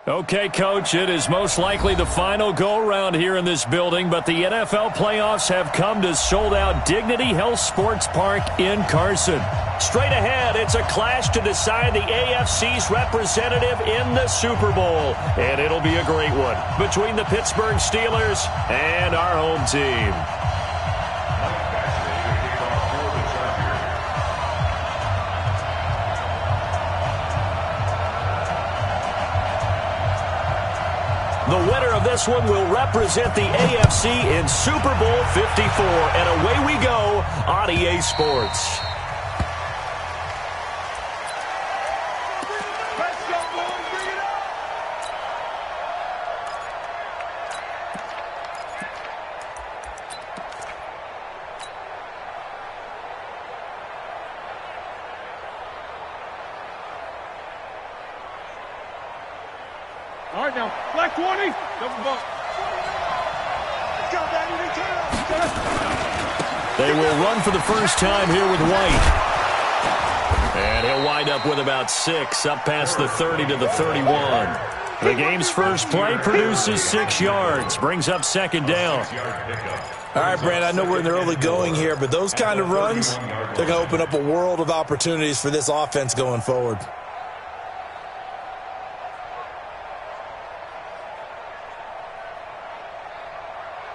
Okay, Coach, it is most likely the final go-around here in this building, but the NFL playoffs have come to sold-out Dignity Health Sports Park in Carson. Straight ahead, it's a clash to decide the AFC's representative in the Super Bowl, and it'll be a great one between the Pittsburgh Steelers and our home team. The winner of this one will represent the AFC in Super Bowl 54. And away we go on EA Sports. All right, now, black 20, double bump. They will run for the first time here with White. And he'll wind up with about 6, up past the 30 to the 31. The game's first play produces 6 yards, brings up second down. All right, Brand, I know we're in the early going here, but those kind of runs, they're going to open up a world of opportunities for this offense going forward.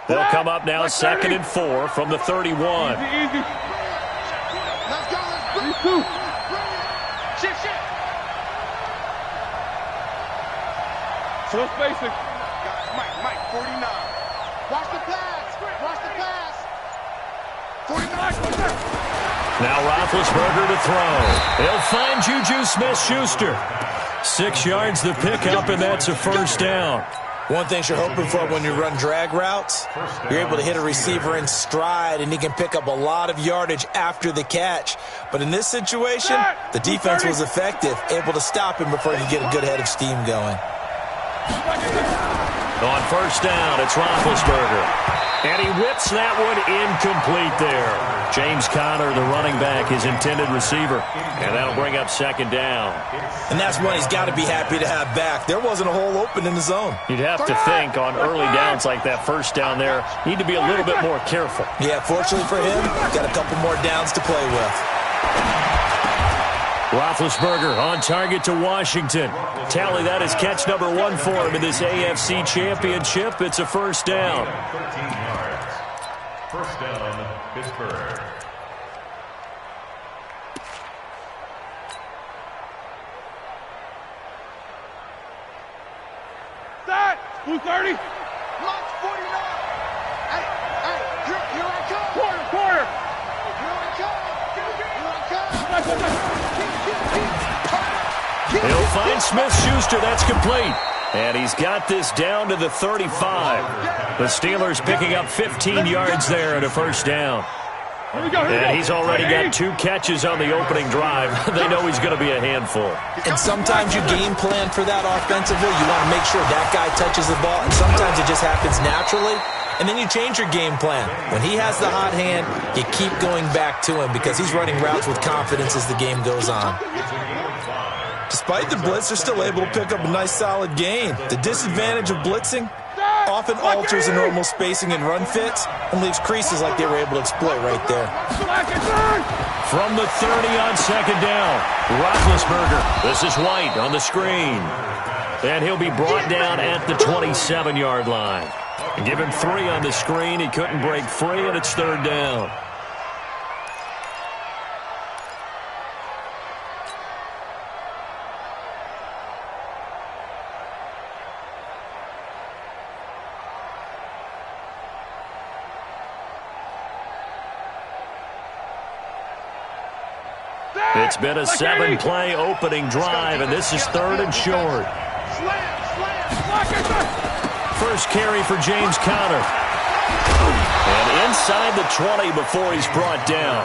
They'll come up now 2nd and 4 from the 31. Easy. Let's go. Shift. So it's basic. Mike, 49. Watch the pass. 49. Now Roethlisberger to throw. He'll find Juju Smith-Schuster. 6 yards the pickup, and that's a first down. One thing you're hoping for when you run drag routes, you're able to hit a receiver in stride, and he can pick up a lot of yardage after the catch. But in this situation, the defense was effective, able to stop him before he get a good head of steam going. On first down, it's Roethlisberger. And he whips that one incomplete there. James Conner, the running back, his intended receiver. And that'll bring up second down. And that's one he's got to be happy to have back. There wasn't a hole open in the zone. You'd have to think on early downs like that first down there, need to be a little bit more careful. Yeah, fortunately for him, got a couple more downs to play with. Roethlisberger on target to Washington. Tally, that is catch number 1 for him in this AFC Championship. It's a first down. 13 yards. First down, Pittsburgh. That! Blue 30. Launch 49. Hey, here I come. Quarter. Here I come. He'll find Smith-Schuster. That's complete. And he's got this down to the 35. The Steelers picking up 15 yards there and a first down. Here we go. And he's already got 2 catches on the opening drive. They know he's going to be a handful. And sometimes you game plan for that offensively. You want to make sure that guy touches the ball. And sometimes it just happens naturally. And then you change your game plan. When he has the hot hand, you keep going back to him because he's running routes with confidence as the game goes on. Despite the blitz, they're still able to pick up a nice solid gain. The disadvantage of blitzing often alters the normal spacing and run fits and leaves creases like they were able to exploit right there. From the 30 on second down, Roethlisberger. This is White on the screen. And he'll be brought down at the 27-yard line. Give him 3 on the screen. He couldn't break free, and it's third down. It's been a 7-play opening drive, and this is third and short. First carry for James Conner. And inside the 20 before he's brought down.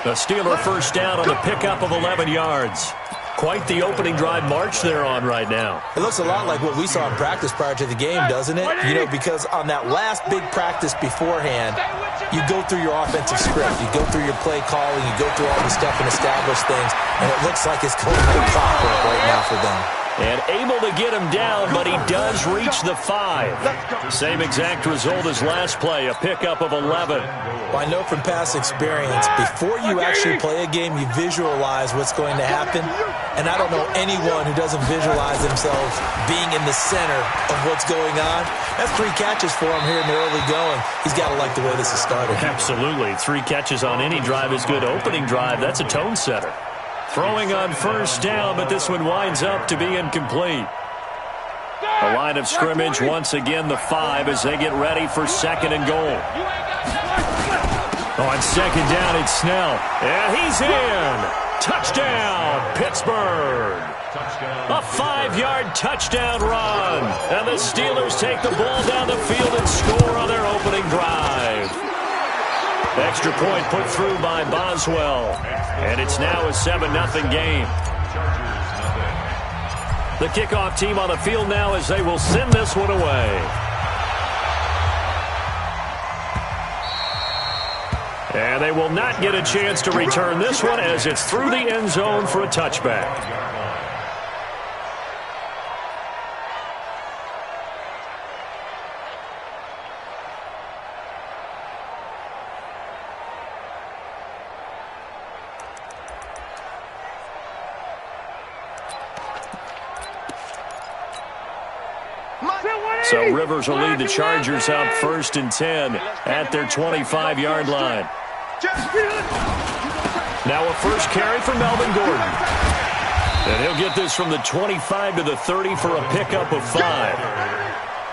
The Steeler first down on the pickup of 11 yards. Quite the opening drive march they're on right now. It looks a lot like what we saw in practice prior to the game, doesn't it? You know, because on that last big practice beforehand, you go through your offensive script. You go through your play calling. You go through all the stuff and establish things. And it looks like it's going like clockwork right now for them. And able to get him down, but he does reach the 5. Same exact result as last play, a pickup of 11. Well, I know from past experience, before you actually play a game, you visualize what's going to happen. And I don't know anyone who doesn't visualize themselves being in the center of what's going on. That's 3 catches for him here in the early going. He's got to like the way this is started. Absolutely. 3 catches on any drive is good. Opening drive, that's a tone setter. Throwing on first down, but this one winds up to be incomplete. The line of scrimmage, once again, the 5 as they get ready for 2nd and goal. On 2nd down, it's Snell. And he's in. Touchdown, Pittsburgh. A 5-yard touchdown run. And the Steelers take the ball down the field and score on their opening drive. Extra point put through by Boswell. And it's now a 7-0 game. The kickoff team on the field now as they will send this one away. And they will not get a chance to return this one as it's through the end zone for a touchback. So Rivers will lead the Chargers up 1st and 10 at their 25-yard line. Now a first carry for Melvin Gordon. And he'll get this from the 25 to the 30 for a pickup of 5.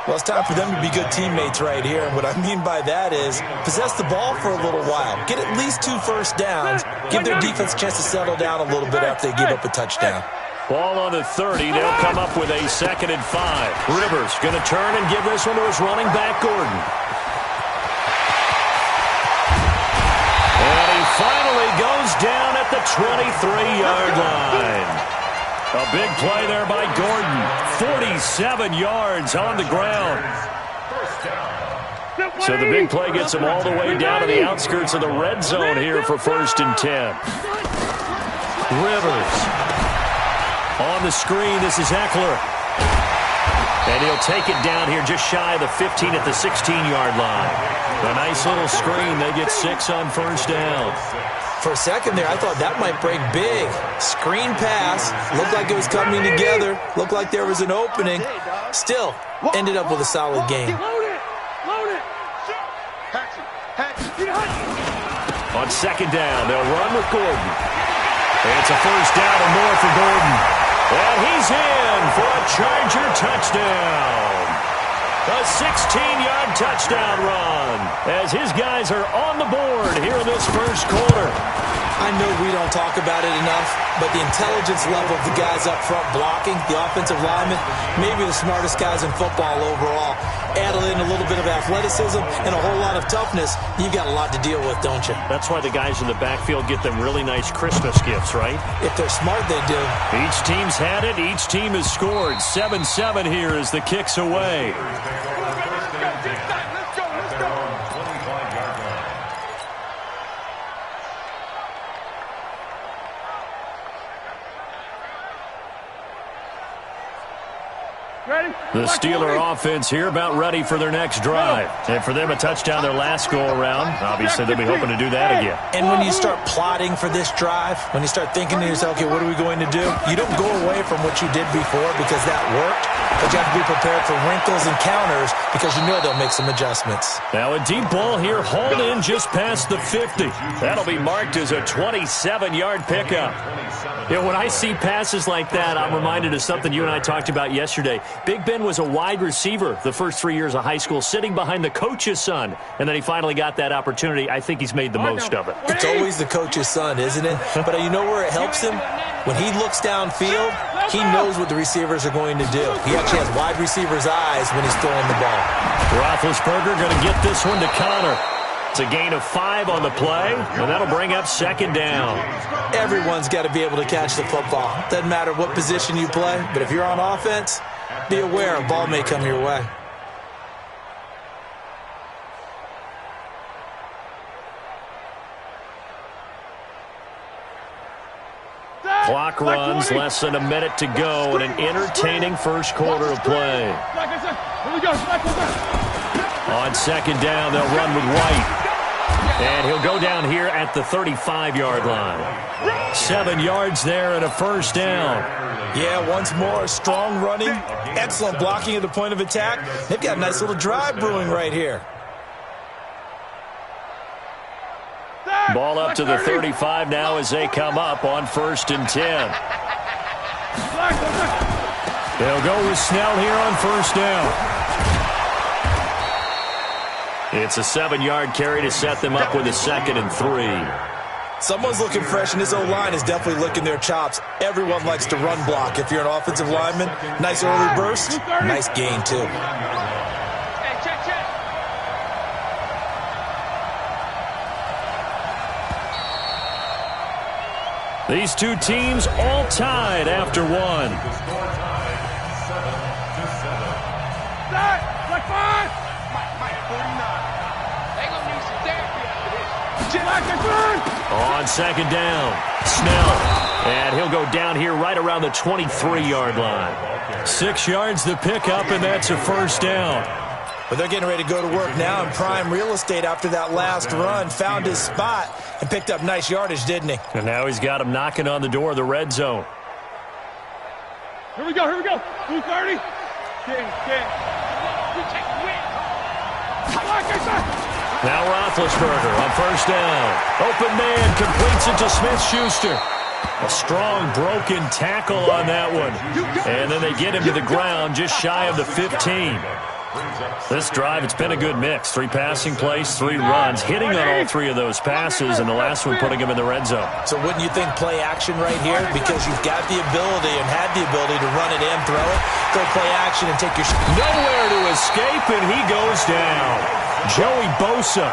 Well, it's time for them to be good teammates right here. And what I mean by that is possess the ball for a little while. Get at least 2 first downs. Give their defense a chance to settle down a little bit after they give up a touchdown. Ball on the 30. They'll come up with a 2nd and 5. Rivers going to turn and give this one to his running back, Gordon. And he finally goes down at the 23-yard line. A big play there by Gordon. 47 yards on the ground. So the big play gets him all the way down to the outskirts of the red zone here for 1st and 10. Rivers. On the screen, this is Eckler. And he'll take it down here just shy of the 15 at the 16-yard line. A nice little screen. They get 6 on first down. For a second there, I thought that might break big. Screen pass. Looked like it was coming together. Looked like there was an opening. Still, ended up with a solid game. On 2nd down, they'll run with Gordon. It's a first down and more for Gordon. And he's in for a Charger touchdown. A 16-yard touchdown run as his guys are on the board here in this first quarter. I know we don't talk about it enough, but the intelligence level of the guys up front blocking, the offensive linemen, maybe the smartest guys in football overall. Add in a little bit of athleticism and a whole lot of toughness, you've got a lot to deal with, don't you? That's why the guys in the backfield get them really nice Christmas gifts, right? If they're smart, they do. Each team's had it. Each team has scored. 7-7 here as the kick's away. The Steeler offense here about ready for their next drive. And for them, a touchdown their last go-around. Obviously, they'll be hoping to do that again. And when you start plotting for this drive, when you start thinking to yourself, okay, what are we going to do? You don't go away from what you did before because that worked, but you have to be prepared for wrinkles and counters because you know they'll make some adjustments. Now a deep ball here, hauled in just past the 50. That'll be marked as a 27-yard pickup. You know, when I see passes like that, I'm reminded of something you and I talked about yesterday. Big Ben was a wide receiver the first 3 years of high school, sitting behind the coach's son, and then he finally got that opportunity. I think he's made the most of it. It's always the coach's son, isn't it? But you know where it helps him? When he looks downfield, he knows what the receivers are going to do. He actually has wide receivers' eyes when he's throwing the ball. Roethlisberger going to get this one to Connor. It's a gain of 5 on the play, and that'll bring up 2nd down. Everyone's got to be able to catch the football. Doesn't matter what position you play, but if you're on offense, be aware a ball may come your way. Clock runs, less than a minute to go in an entertaining first quarter of play. Here we go. On second down, they'll run with White. And he'll go down here at the 35-yard line. 7 yards there and a first down. Yeah, once more, strong running, excellent blocking at the point of attack. They've got a nice little drive brewing right here. Ball up to the 35 now as they come up on 1st and 10. They'll go with Snell here on first down. It's a 7-yard carry to set them up with a 2nd and 3. Someone's looking fresh, and this O-line is definitely licking their chops. Everyone likes to run block. If you're an offensive lineman, nice early burst, nice gain, too. These two teams all tied after one. On second down, Snell. And he'll go down here right around the 23-yard line. 6 yards the pickup, and that's a first down. But they're getting ready to go to work now in prime real estate after that last run. Found his spot and picked up nice yardage, didn't he? And now he's got him knocking on the door of the red zone. Here we go. 230. Now Roethlisberger on first down. Open man completes it to Smith-Schuster. A strong broken tackle on that one. And then they get him to the ground just shy of the 15. This drive, it's been a good mix. 3 passing plays, 3 runs, hitting on all 3 of those passes, and the last one putting him in the red zone. So wouldn't you think play action right here? Because you've got the ability and had the ability to run it and throw it. Go play action and take your shot. Nowhere to escape, and he goes down. Joey Bosa,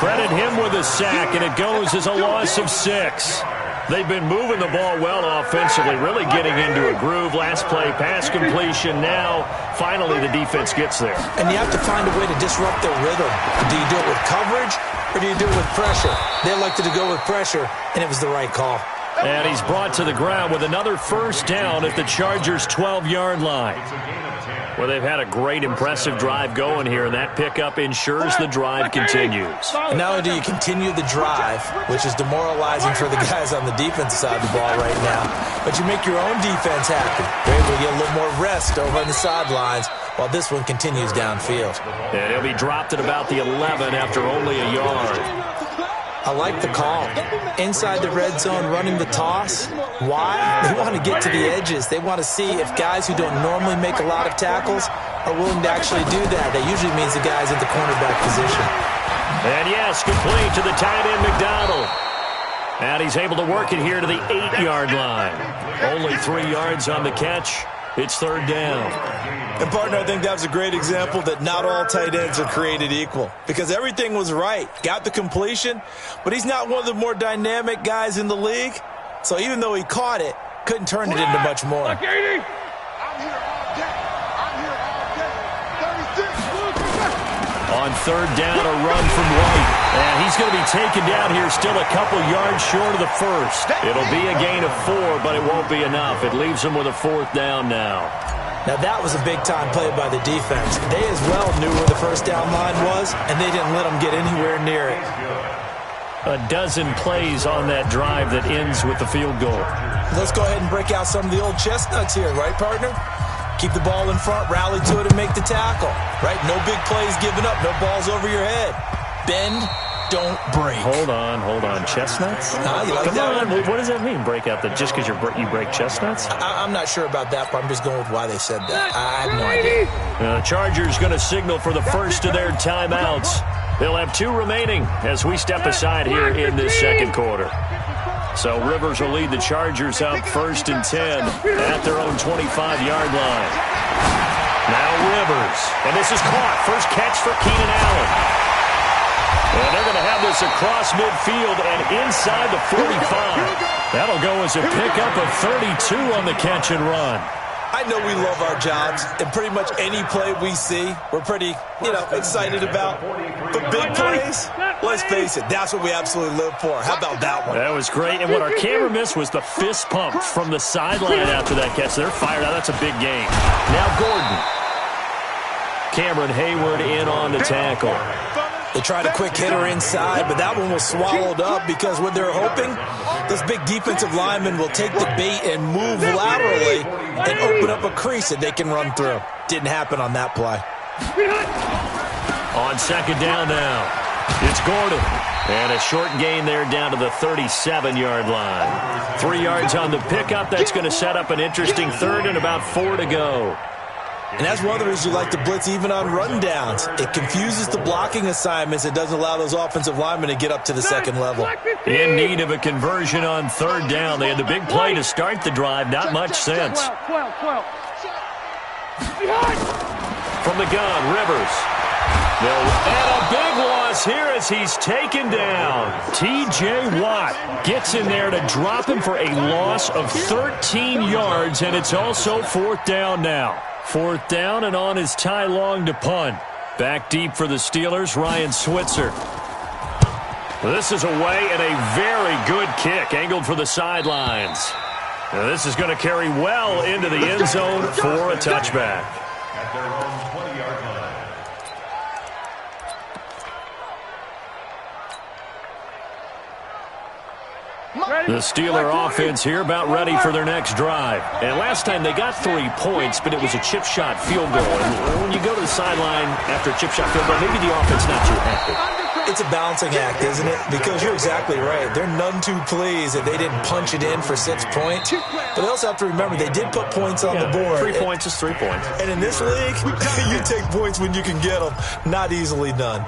credit him with a sack, and it goes as a loss of 6. They've been moving the ball well offensively, really getting into a groove. Last play, pass completion. Now, finally, the defense gets there. And you have to find a way to disrupt their rhythm. Do you do it with coverage, or do you do it with pressure? They elected to go with pressure, and it was the right call. And he's brought to the ground with another first down at the Chargers' 12-yard line. Well, they've had a great, impressive drive going here, and that pickup ensures the drive continues. And not only do you continue the drive, which is demoralizing for the guys on the defensive side of the ball right now, but you make your own defense happy. You're able to get a little more rest over on the sidelines while this one continues downfield. And he'll be dropped at about the 11 after only a yard. I like the call. Inside the red zone, running the toss. Why? They want to get to the edges. They want to see if guys who don't normally make a lot of tackles are willing to actually do that. That usually means the guy's in the cornerback position. And yes, complete to the tight end, McDonald. And he's able to work it here to the 8-yard line. Only 3 yards on the catch. It's third down. And, partner, I think that was a great example that not all tight ends are created equal. Because everything was right. Got the completion, but he's not one of the more dynamic guys in the league. So even though he caught it, couldn't turn it into much more. I'm here all day. 36. On third down, a run from White. And he's going to be taken down here still a couple yards short of the first. It'll be a gain of 4, but it won't be enough. It leaves him with a 4th down now. Now, that was a big-time play by the defense. They as well knew where the first down line was, and they didn't let them get anywhere near it. A dozen plays on that drive that ends with the field goal. Let's go ahead and break out some of the old chestnuts here, right, partner? Keep the ball in front, rally to it, and make the tackle, right? No big plays given up, no balls over your head. Bend, don't break. Hold on. Chestnuts? You like Come that on. one? What does that mean, break out? That just because you break chestnuts? I'm not sure about that, but I'm just going with why they said that. I have no idea. The Chargers going to signal for the first of their timeouts. They'll have 2 remaining as we step aside here in this second quarter. So Rivers will lead the Chargers up 1st and 10 at their own 25-yard line. Now Rivers. And this is caught. First catch for Keenan Allen. And they're going to have this across midfield and inside the 45. That'll go as a pickup of 32 on the catch and run. I I know we love our jobs, and pretty much any play we see, we're pretty, excited about. But big plays, let's face it, that's what we absolutely live for. How about that one? That was great, and what our camera missed was the fist pump from the sideline after that catch. They're fired out. That's a big game. Now Gordon. Cameron Hayward in on the tackle. They tried a quick hitter inside, but that one was swallowed up because what they're hoping, this big defensive lineman will take the bait and move laterally and open up a crease that they can run through. Didn't happen on that play. On second down now, it's Gordon. And a short gain there down to the 37-yard line. 3 yards on the pickup. That's going to set up an interesting third and about 4 to go. And that's one of the reasons you like to blitz even on rundowns. It confuses the blocking assignments. It doesn't allow those offensive linemen to get up to the second level. In need of a conversion on third down. They had the big play to start the drive. Not much sense. 12. From the gun, Rivers. And a big loss here as he's taken down. T.J. Watt gets in there to drop him for a loss of 13 yards, and it's also fourth down now. Fourth down and on is Ty Long to punt. Back deep for the Steelers, Ryan Switzer. This is away and a very good kick, angled for the sidelines. Now this is going to carry well into the end zone for a touchback. At their own 20-yard line. The Steeler offense here about ready for their next drive. And last time they got 3 points, but it was a chip shot field goal. And when you go to the sideline after a chip shot field goal, maybe the offense not too happy. It's a balancing act, isn't it? Because you're exactly right. They're none too pleased that they didn't punch it in for 6 points. But they also have to remember they did put points on the board. 3 points is 3 points. And in this league, you take points when you can get them. Not easily done.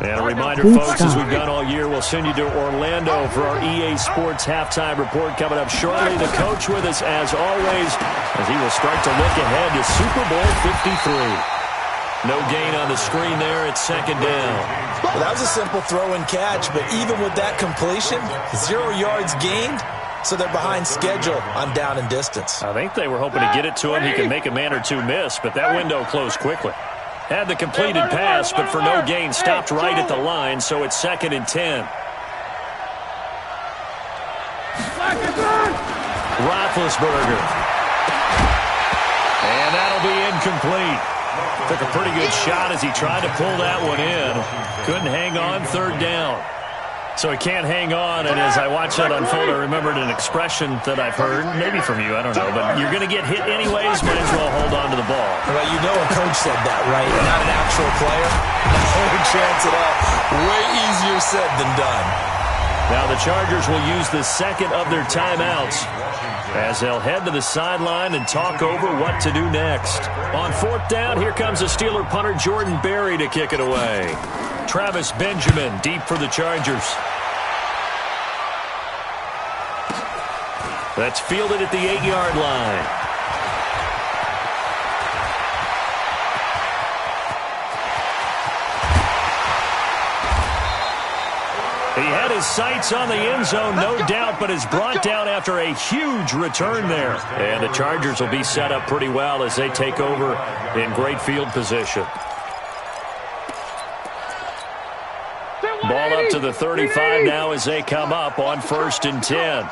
And a reminder, folks, as we've done all year, we'll send you to Orlando for our EA Sports halftime report coming up shortly. The coach with us, as always, as he will start to look ahead to Super Bowl 53. No gain on the screen there. It's second down. Well, that was a simple throw and catch, but even with that completion, 0 yards gained, so they're behind schedule on down and distance. I think they were hoping to get it to him. He can make a man or two miss, but that window closed quickly. Had the completed pass, but for no gain, stopped right at the line, so it's 2nd and 10. Roethlisberger. And that'll be incomplete. Took a pretty good shot as he tried to pull that one in. Couldn't hang on third down. So he can't hang on, and as I watched that unfold, I remembered an expression that I've heard, maybe from you, I don't know, but you're going to get hit anyways, might as well hold on to the ball. Well, you know a coach said that, right? Not an actual player. No chance at all. Way easier said than done. Now the Chargers will use the second of their timeouts as they'll head to the sideline and talk over what to do next. On fourth down, here comes the Steeler punter Jordan Berry to kick it away. Travis Benjamin deep for the Chargers. That's fielded at the 8-yard line. He had his sights on the end zone, no doubt, but is brought down after a huge return there. And the Chargers will be set up pretty well as they take over in great field position. Ball up to the 35 now as they come up on 1st and 10.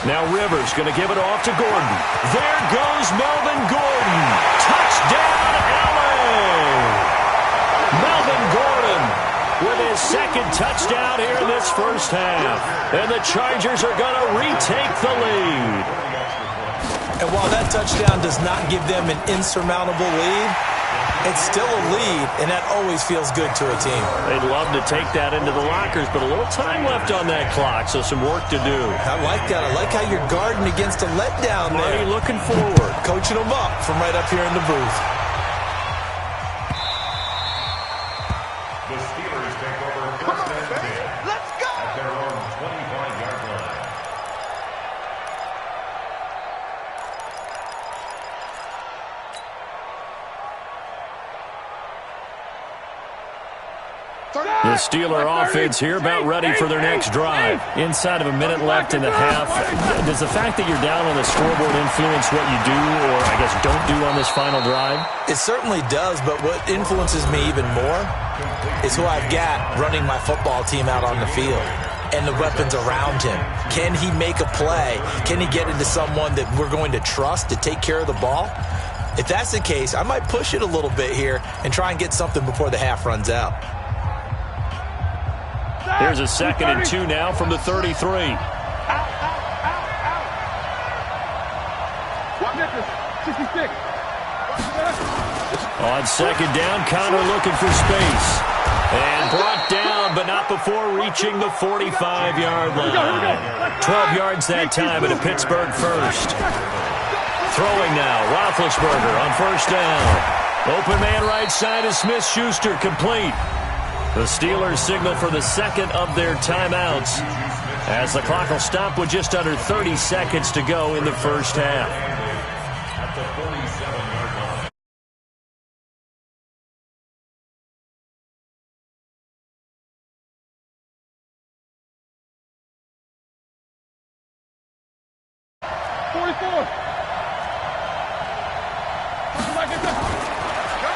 Now Rivers going to give it off to Gordon. There goes Melvin Gordon. Touchdown, LA! Melvin Gordon with his second touchdown here in this first half. And the Chargers are going to retake the lead. And while that touchdown does not give them an insurmountable lead, it's still a lead, and that always feels good to a team. They'd love to take that into the lockers, but a little time left on that clock, so some work to do. I like that. I like how you're guarding against a letdown there. Marty looking forward. Coaching them up from right up here in the booth. The Steelers take over 1st and 10. Let's go! At their own 25-yard line. The Steeler offense here about ready for their next drive. Inside of a minute left in the half. Does the fact that you're down on the scoreboard influence what you do or, I guess, don't do on this final drive? It certainly does, but what influences me even more is who I've got running my football team out on the field and the weapons around him. Can he make a play? Can he get into someone that we're going to trust to take care of the ball? If that's the case, I might push it a little bit here and try and get something before the half runs out. Here's a 2nd and 2 now from the 33. On 2nd down, Connor looking for space. And brought down, but not before reaching the 45-yard line. 12 yards that time and a Pittsburgh first. Throwing now, Roethlisberger on 1st down. Open man right side is Smith-Schuster, complete. The Steelers signal for the 2nd of their timeouts as the clock will stop with just under 30 seconds to go in the first half. At the 47-yard line.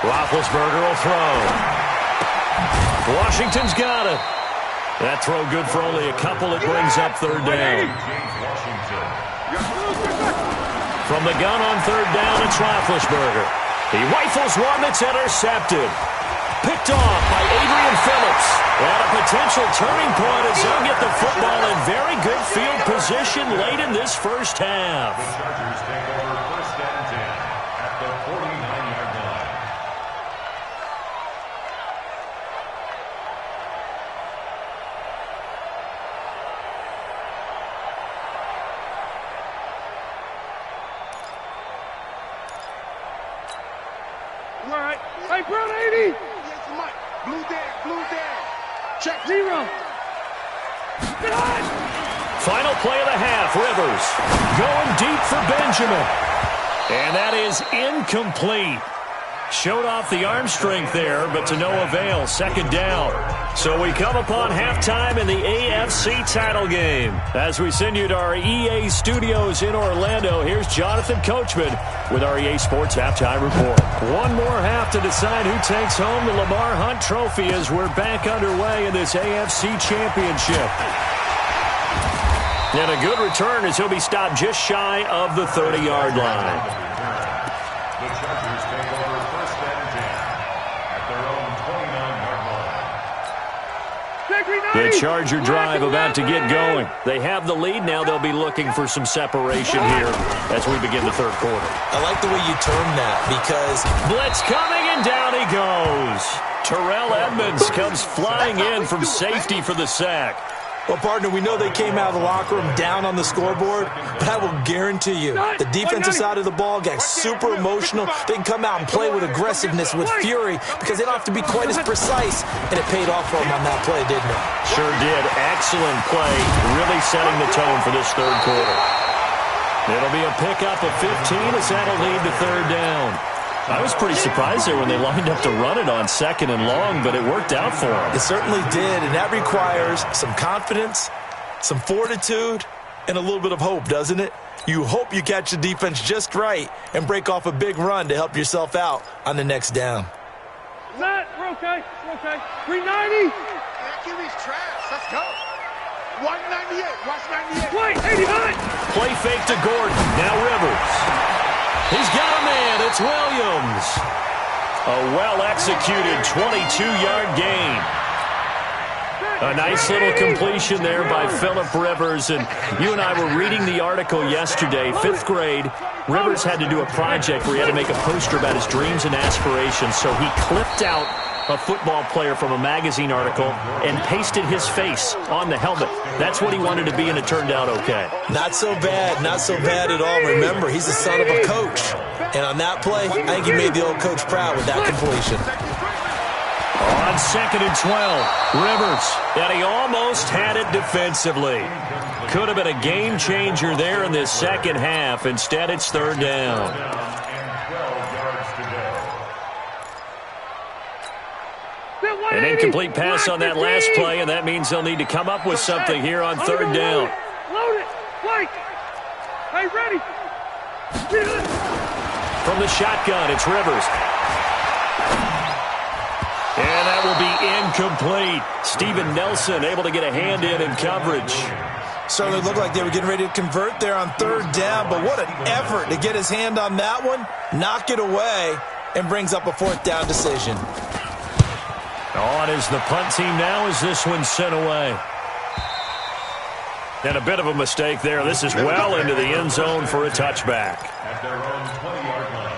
Roethlisberger will throw. Washington's got it. That throw good for only a couple. It brings up 3rd down. From the gun on 3rd down, it's Roethlisberger. He rifles one that's intercepted. Picked off by Adrian Phillips. And a potential turning point as they'll get the football in very good field position late in this first half. The Chargers take over 1st and 10 at the 49-yard line. Right. Hey, Brown 80. Yes, Mike. Blue down. Check. 0. Final play of the half, Rivers going deep for Benjamin. And that is incomplete. Showed off the arm strength there, but to no avail. 2nd down. So we come upon halftime in the AFC title game. As we send you to our EA studios in Orlando, here's Jonathan Coachman with our EA Sports Halftime Report. One more half to decide who takes home the Lamar Hunt Trophy as we're back underway in this AFC Championship. And a good return as he'll be stopped just shy of the 30-yard line. The Chargers take over 1st and 10 at their own 29-yard line. The Charger drive about to get going. They have the lead. Now they'll be looking for some separation here as we begin the 3rd quarter. I like the way you term that because Blitz coming, and down he goes. Terrell Edmunds comes flying in from safety for the sack. Well, partner, we know they came out of the locker room down on the scoreboard, but I will guarantee you the defensive side of the ball got super emotional. They can come out and play with aggressiveness, with fury, because they don't have to be quite as precise, and it paid off for them on that play, didn't it? Sure did. Excellent play, really setting the tone for this 3rd quarter. It'll be a pickup of 15 as that'll lead to 3rd down. I was pretty surprised there when they lined up to run it on 2nd and long, but it worked out for them. It certainly did, and that requires some confidence, some fortitude, and a little bit of hope, doesn't it? You hope you catch the defense just right and break off a big run to help yourself out on the next down. We're okay. 390. Achilles trash. Let's go. 198. Watch 98. Wait, 89. Play fake to Gordon. Now Rivers. He's got a man. It's Williams. A well-executed 22-yard gain. A nice little completion there by Phillip Rivers. And you and I were reading the article yesterday, 5th grade. Rivers had to do a project where he had to make a poster about his dreams and aspirations. So he clipped out a football player from a magazine article and pasted his face on the helmet. That's what he wanted to be, and it turned out okay. Not so bad at all. Remember, he's the son of a coach. And on that play, I think he made the old coach proud with that completion. On 2nd and 12, Rivers, and he almost had it defensively. Could have been a game changer there in this 2nd half. Instead, it's 3rd down. An incomplete pass on that last play, and that means they'll need to come up with something here on third down. Load it. Blake. Hey, ready. From the shotgun, it's Rivers. And that will be incomplete. Steven Nelson able to get a hand in coverage. Certainly looked like they were getting ready to convert there on third down, but what an effort to get his hand on that one, knock it away, and brings up a fourth down decision. On is the punt team now as this one's sent away. And a bit of a mistake there. This is well into the end zone for a touchback. At their own 20-yard line.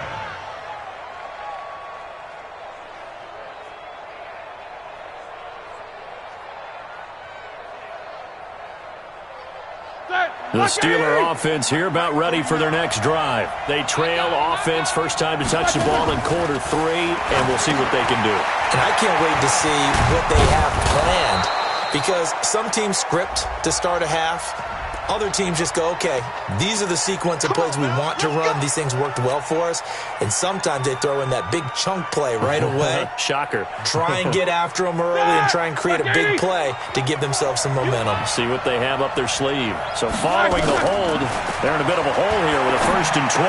The Steeler offense here about ready for their next drive. They trail offense, first time to touch the ball in quarter 3, and we'll see what they can do. And I can't wait to see what they have planned, because some teams script to start a half. Other teams just go, okay, these are the sequence of plays we want to run. These things worked well for us. And sometimes they throw in that big chunk play right away. Shocker. Try and get after them early and try and create a big play to give themselves some momentum. See what they have up their sleeve. So following the hold, they're in a bit of a hole here with a 1st and 20.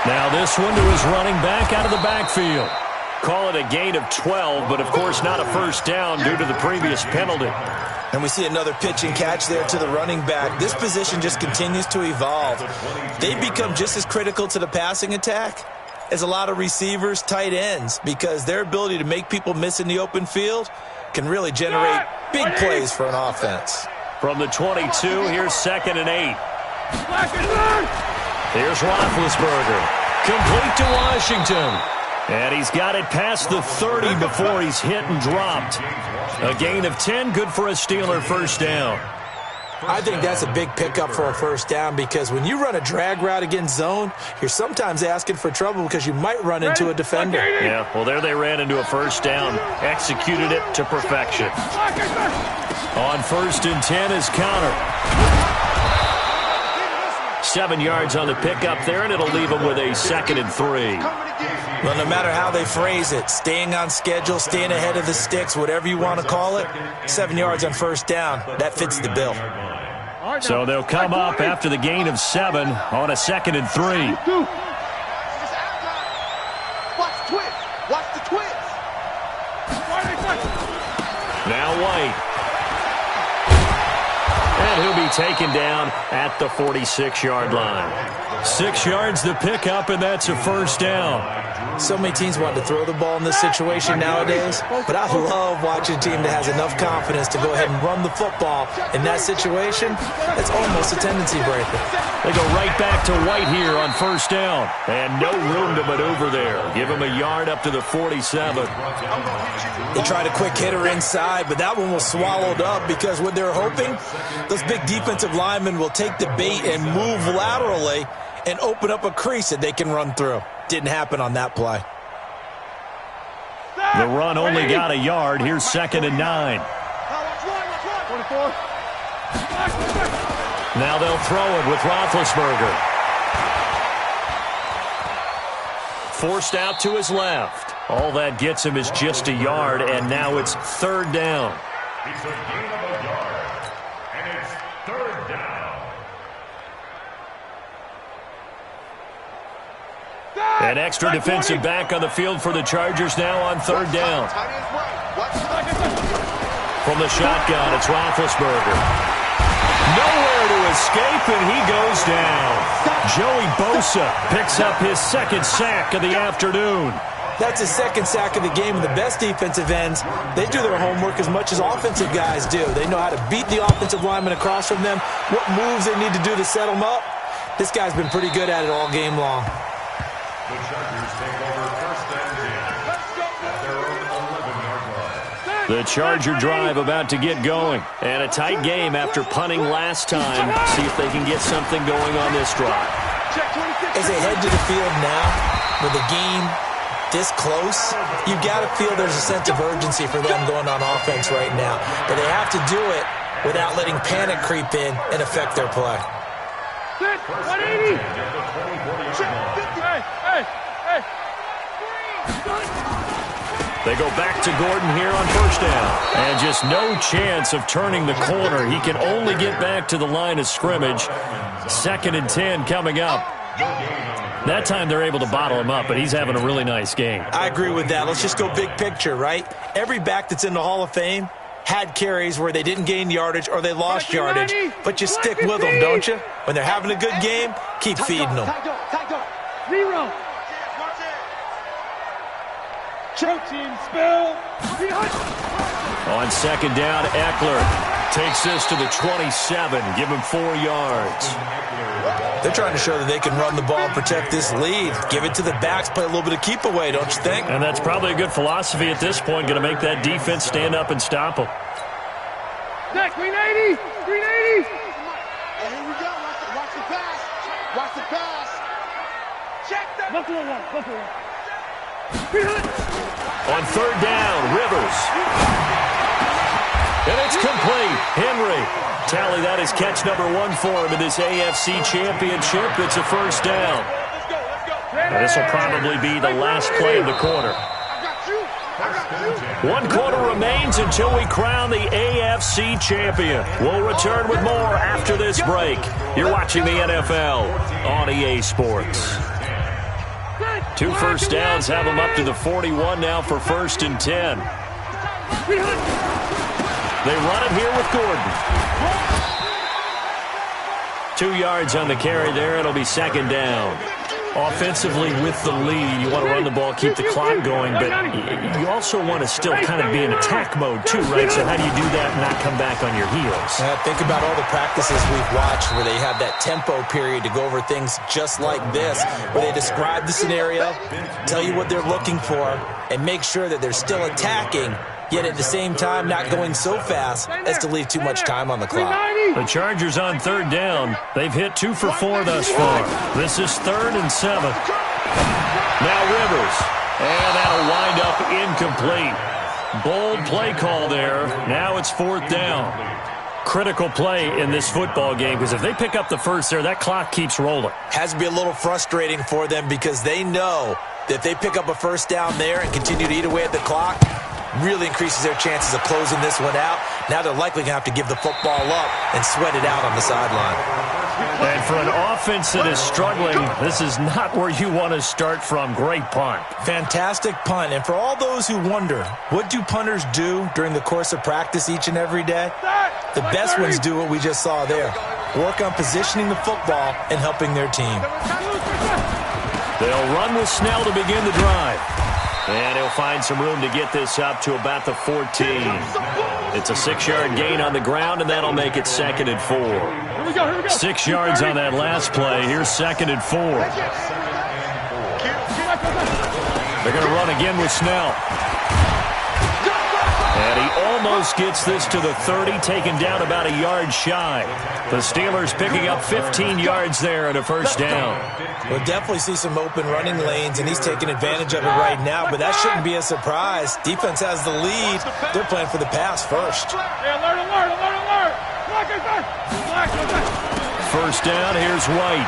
Now this one to his running back out of the backfield. Call it a gain of 12, but of course not a first down due to the previous penalty. And we see another pitch and catch there to the running back. This position just continues to evolve. They become just as critical to the passing attack as a lot of receivers, tight ends, because their ability to make people miss in the open field can really generate big plays for an offense. From the 22, here's 2nd and 8. Here's Roethlisberger. Complete to Washington. And he's got it past the 30 before he's hit and dropped. A gain of 10, good for a Steeler first down. I think that's a big pickup for a first down, because when you run a drag route against zone, you're sometimes asking for trouble because you might run into a defender. Yeah, well, there they ran into a first down. Executed it to perfection. On 1st and 10 is Counter. 7 yards on the pickup there, and it'll leave them with a 2nd and 3. Well, no matter how they phrase it, staying on schedule, staying ahead of the sticks, whatever you want to call it, 7 yards on first down, that fits the bill. So they'll come up after the gain of 7 on a 2nd and 3. Watch the twist. Watch the twist. Now White. And he'll be taken down at the 46-yard line. 6 yards the pickup, and that's a first down. So many teams want to throw the ball in this situation nowadays, but I love watching a team that has enough confidence to go ahead and run the football. In that situation, that's almost a tendency breaker. They go right back to White here on first down. And no room to maneuver there. Give him a yard up to the 47. They tried a quick hitter inside, but that one was swallowed up because what they're hoping, those big defensive linemen will take the bait and move laterally and open up a crease that they can run through. Didn't happen on that play. The run only got a yard. Here's 2nd and 9. Now they'll throw it with Roethlisberger. Forced out to his left. All that gets him is just a yard, and now it's 3rd down. It's a gain of a yard, and it's 3rd down. An extra defensive back on the field for the Chargers now on 3rd down. From the shotgun, it's Roethlisberger. Nowhere to escape, and he goes down. Joey Bosa picks up his 2nd sack of the afternoon. That's his 2nd sack of the game, and the best defensive ends, they do their homework as much as offensive guys do. They know how to beat the offensive lineman across from them, what moves they need to do to set them up. This guy's been pretty good at it all game long. The Chargers take over 1st and 10 at their own 11-yard line. The Charger drive about to get going. And a tight game after punting last time. See if they can get something going on this drive. As they head to the field now, with the game this close, you got to feel there's a sense of urgency for them going on offense right now. But they have to do it without letting panic creep in and affect their play. 180. Hey. They go back to Gordon here on first down. And just no chance of turning the corner. He can only get back to the line of scrimmage. 2nd and 10 coming up. That time they're able to bottle him up, but he's having a really nice game. I agree with that. Let's just go big picture, right? Every back that's in the Hall of Fame had carries where they didn't gain yardage or they lost yardage, but you stick with them, don't you? When they're having a good game, keep feeding them. Zero. Choke team spill. On 2nd down, Eckler takes this to the 27. Give him 4 yards. They're trying to show that they can run the ball and protect this lead. Give it to the backs, play a little bit of keep away, don't you think? And that's probably a good philosophy at this point, going to make that defense stand up and stop them. Next, 380. 380. And here we go. Watch the pass. Watch the pass. Check that. Buffalo one. Buffalo one. On 3rd down, Rivers. And it's complete. Henry. Tally, that is catch number 1 for him in this AFC Championship. It's a first down. This will probably be the last play of the quarter. 1 quarter remains until we crown the AFC champion. We'll return with more after this break. You're watching the NFL on EA Sports. 2 first downs have them up to the 41 now for 1st and 10. They run it here with Gordon. 2 yards on the carry there. It'll be 2nd down. Offensively with the lead, you want to run the ball, keep the clock going, but you also want to still kind of be in attack mode too, right? So how do you do that and not come back on your heels? Think about all the practices we've watched where they have that tempo period to go over things just like this, where they describe the scenario, tell you what they're looking for, and make sure that they're still attacking, yet at the same time not going so fast as to leave too much time on the clock. The Chargers on 3rd down. They've hit 2 for 4 thus far. This is 3rd and 7. Now Rivers. And that'll wind up incomplete. Bold play call there. Now it's 4th down. Critical play in this football game because if they pick up the first there, that clock keeps rolling. Has to be a little frustrating for them because they know that if they pick up a first down there and continue to eat away at the clock, really increases their chances of closing this one out. Now they're likely going to have to give the football up and sweat it out on the sideline. And for an offense that is struggling, this is not where you want to start from. Great punt. Fantastic punt. And for all those who wonder, what do punters do during the course of practice each and every day? The best ones do what we just saw there. Work on positioning the football and helping their team. They'll run with Snell to begin the drive. And he'll find some room to get this up to about the 14. It's a 6-yard gain on the ground, and that'll make it 2nd and 4. 6 yards on that last play. Here's 2nd and 4. They're going to run again with Snell. And he almost gets this to the 30, taken down about a yard shy. The Steelers picking up 15 yards there at a first down. We'll definitely see some open running lanes, and he's taking advantage of it right now, but that shouldn't be a surprise. Defense has the lead. They're playing for the pass first. Alert. First down, here's White.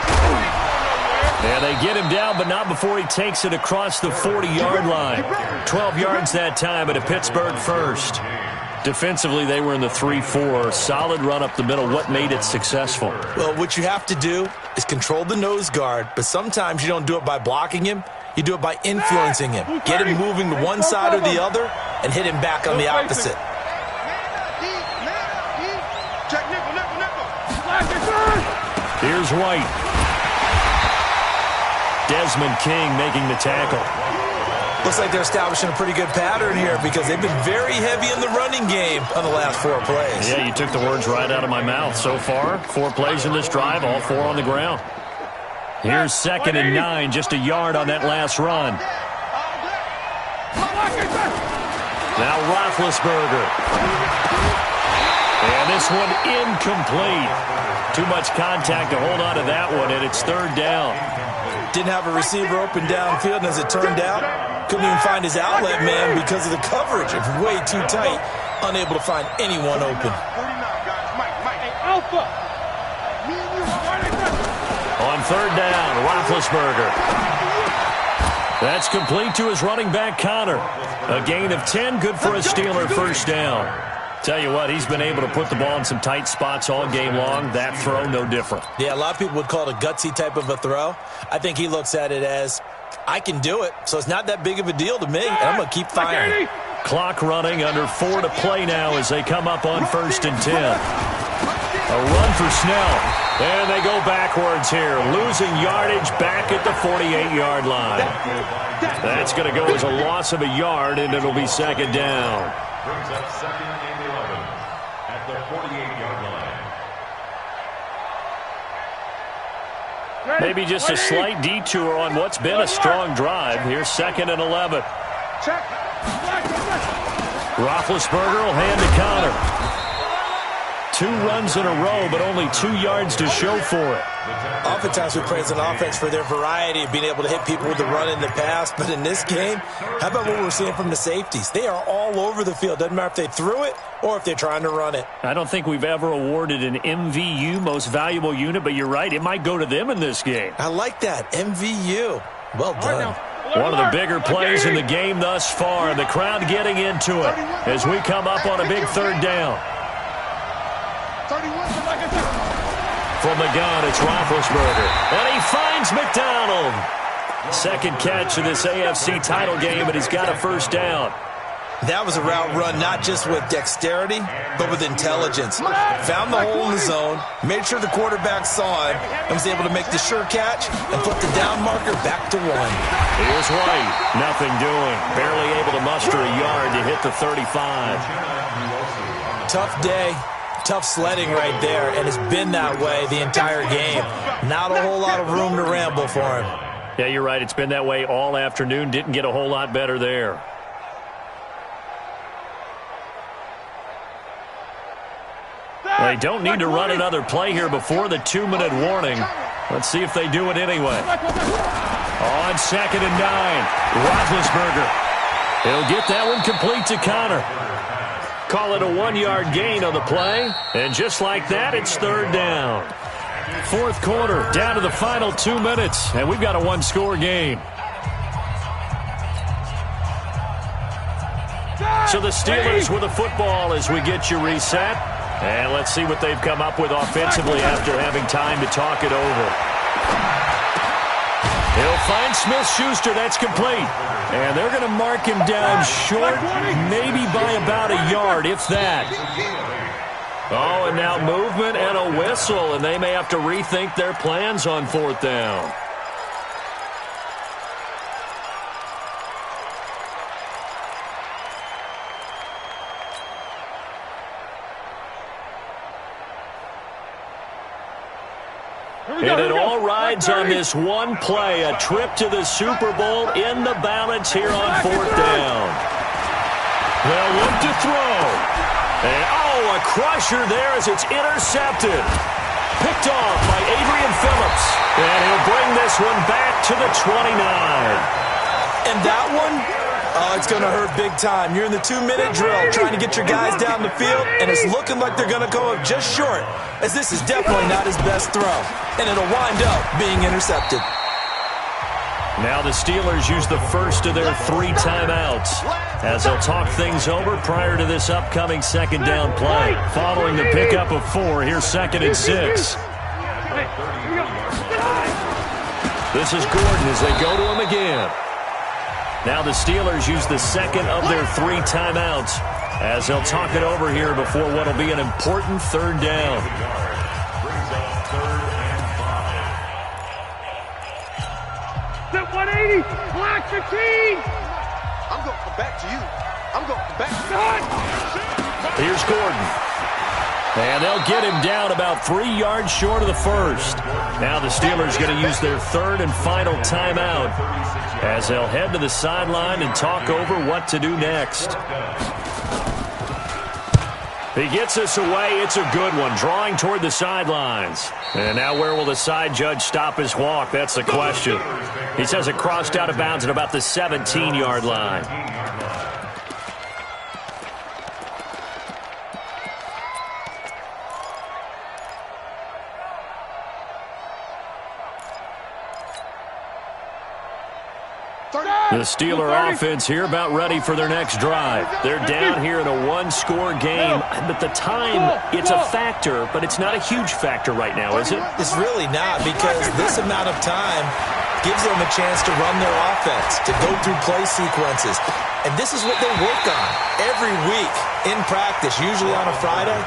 And they get him down, but not before he takes it across the 40-yard line. 12 yards that time at a Pittsburgh first. Defensively, they were in the 3-4. Solid run up the middle. What made it successful? Well, what you have to do is control the nose guard, but sometimes you don't do it by blocking him. You do it by influencing him. Get him moving to one side or the other and hit him back on the opposite. Here's White. Desmond King making the tackle. Looks like they're establishing a pretty good pattern here because they've been very heavy in the running game on the last 4 plays. Yeah, you took the words right out of my mouth. So far, 4 plays in this drive, all 4 on the ground. Here's 2nd and 9, just a yard on that last run. Now Roethlisberger. And this one incomplete. Too much contact to hold on to that one, and it's 3rd down. Didn't have a receiver open downfield, and as it turned out, couldn't even find his outlet man because of the coverage. It's way too tight, unable to find anyone open. On 3rd down, Roethlisberger. That's complete to his running back, Connor. A gain of 10, good for a Steeler first down. Tell you what, he's been able to put the ball in some tight spots all game long. That throw, no different. Yeah, a lot of people would call it a gutsy type of a throw. I think he looks at it as, I can do it, so it's not that big of a deal to me, and I'm going to keep firing. Clock running, under 4 to play now as they come up on 1st and 10. A run for Snell. And they go backwards here, losing yardage back at the 48-yard line. That's going to go as a loss of a yard, and it'll be 2nd down. Brings up 2nd and 11 at the 48-yard line. Maybe just a slight detour on what's been a strong drive. Here's 2nd and 11. Check. Roethlisberger will hand to Connor. 2 runs in a row, but only 2 yards to show for it. Oftentimes we praise an offense for their variety of being able to hit people with the run in the pass, but in this game, how about what we're seeing from the safeties? They are all over the field. Doesn't matter if they threw it or if they're trying to run it. I don't think we've ever awarded an MVU, most valuable unit, but you're right, it might go to them in this game. I like that, MVU. Well done. One of the bigger plays in the game thus far, the crowd getting into it as we come up on a big 3rd down. From the gun, it's Roethlisberger. And he finds McDonald. 2nd catch of this AFC title game, and he's got a 1st down. That was a route run not just with dexterity, but with intelligence. Found the hole in the zone, made sure the quarterback saw it, and was able to make the sure catch and put the down marker back to 1. Here's White. Nothing doing. Barely able to muster a yard to hit the 35. Tough day. Tough sledding right there, and it's been that way the entire game. Not a whole lot of room to ramble for him. Yeah, you're right. It's been that way all afternoon. Didn't get a whole lot better there. They don't need to run another play here before the 2-minute warning. Let's see if they do it anyway. On 2nd and 9, Roethlisberger. He'll get that one complete to Connor. Call it a 1-yard gain on the play. And just like that, it's 3rd down. 4th quarter, down to the final 2 minutes. And we've got a 1-score game. So the Steelers with the football as we get you reset. And let's see what they've come up with offensively after having time to talk it over. He'll find Smith-Schuster. That's complete. And they're going to mark him down short, maybe by about a yard, if that. Oh, and now movement and a whistle, and they may have to rethink their plans on 4th down. And it all rides on this one play, a trip to the Super Bowl in the balance here on 4th down. They'll look to throw. And, oh, a crusher there as it's intercepted. Picked off by Adrian Phillips. And he'll bring this one back to the 29. And that one, oh, it's going to hurt big time. You're in the 2-minute drill trying to get your guys down the field, and it's looking like they're going to go up just short, as this is definitely not his best throw. And it'll wind up being intercepted. Now the Steelers use the first of their 3 timeouts as they'll talk things over prior to this upcoming 2nd down play. Following the pickup of 4, here's 2nd and 6. This is Gordon as they go to him again. Now the Steelers use the 2nd of their 3 timeouts as they'll talk it over here before what will be an important 3rd down. Brings up 3rd and 5. Set 180. Black 15. I'm going to come back to you. I'm going to come back to you. Here's Gordon. And they'll get him down about 3 yards short of the first. Now the Steelers going to use their 3rd and final timeout as they'll head to the sideline and talk over what to do next. He gets us away. It's a good one, drawing toward the sidelines. And now where will the side judge stop his walk? That's the question. He says it crossed out of bounds at about the 17-yard line. The Steeler offense here about ready for their next drive. They're down here in a one-score game, but the time, it's a factor, but it's not a huge factor right now, is it? It's really not, because this amount of time gives them a chance to run their offense, to go through play sequences. And this is what they work on every week in practice, usually on a Friday.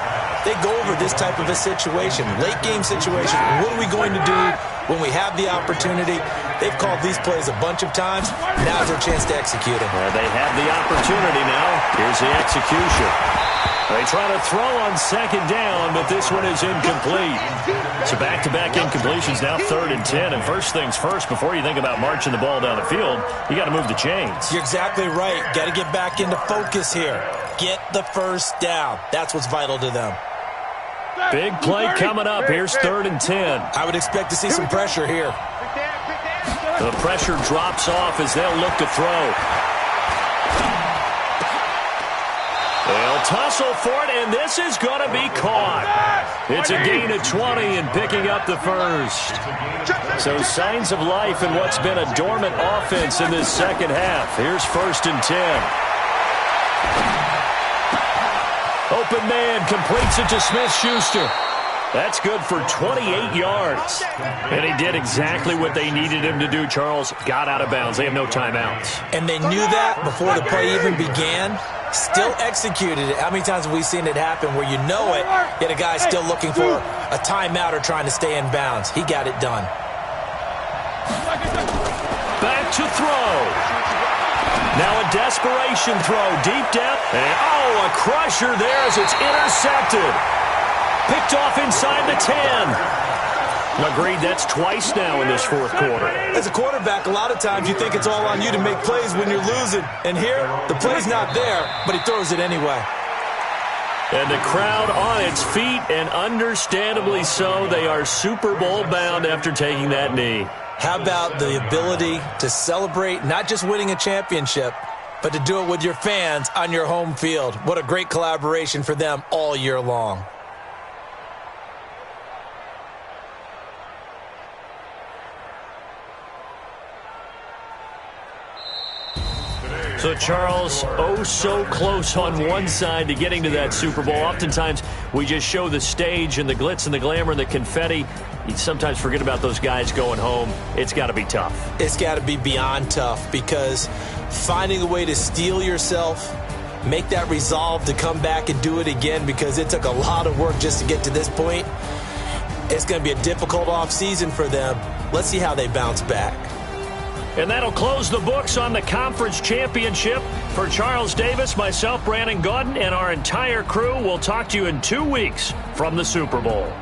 They go over this type of a situation, late game situation. What are we going to do when we have the opportunity? They've called these plays a bunch of times. Now's their chance to execute them. They have the opportunity now. Here's the execution. They try to throw on second down, but this one is incomplete. So back-to-back incompletions, now 3rd and 10. And first things first, before you think about marching the ball down the field, you got to move the chains. You're exactly right. Got to get back into focus here. Get the first down. That's what's vital to them. Big play coming up. Here's 3rd and 10. I would expect to see some pressure here. The pressure drops off as they'll look to throw. They'll tussle for it, and this is going to be caught. It's a gain of 20 and picking up the first. So signs of life in what's been a dormant offense in this second half. Here's 1st and 10. Open man completes it to Smith-Schuster. That's good for 28 yards. And he did exactly what they needed him to do, Charles. Got out of bounds. They have no timeouts. And they knew that before the play even began. Still executed it. How many times have we seen it happen where you know it, yet a guy's still looking for a timeout or trying to stay in bounds? He got it done. Back to throw. Now a desperation throw deep down. And, a crusher there as it's intercepted. Picked off inside the 10. Agreed, that's twice now in this fourth quarter. As a quarterback, a lot of times you think it's all on you to make plays when you're losing. And here, the play's not there, but he throws it anyway. And the crowd on its feet, and understandably so. They are Super Bowl bound after taking that knee. How about the ability to celebrate not just winning a championship, but to do it with your fans on your home field? What a great collaboration for them all year long. So, Charles, so close on one side to getting to that Super Bowl. Oftentimes, we just show the stage and the glitz and the glamour and the confetti. You sometimes forget about those guys going home. It's got to be tough. It's got to be beyond tough, because finding a way to steel yourself, make that resolve to come back and do it again, because it took a lot of work just to get to this point. It's going to be a difficult offseason for them. Let's see how they bounce back. And that'll close the books on the conference championship. For Charles Davis, myself, Brandon Gaudin, and our entire crew, we'll talk to you in 2 weeks from the Super Bowl.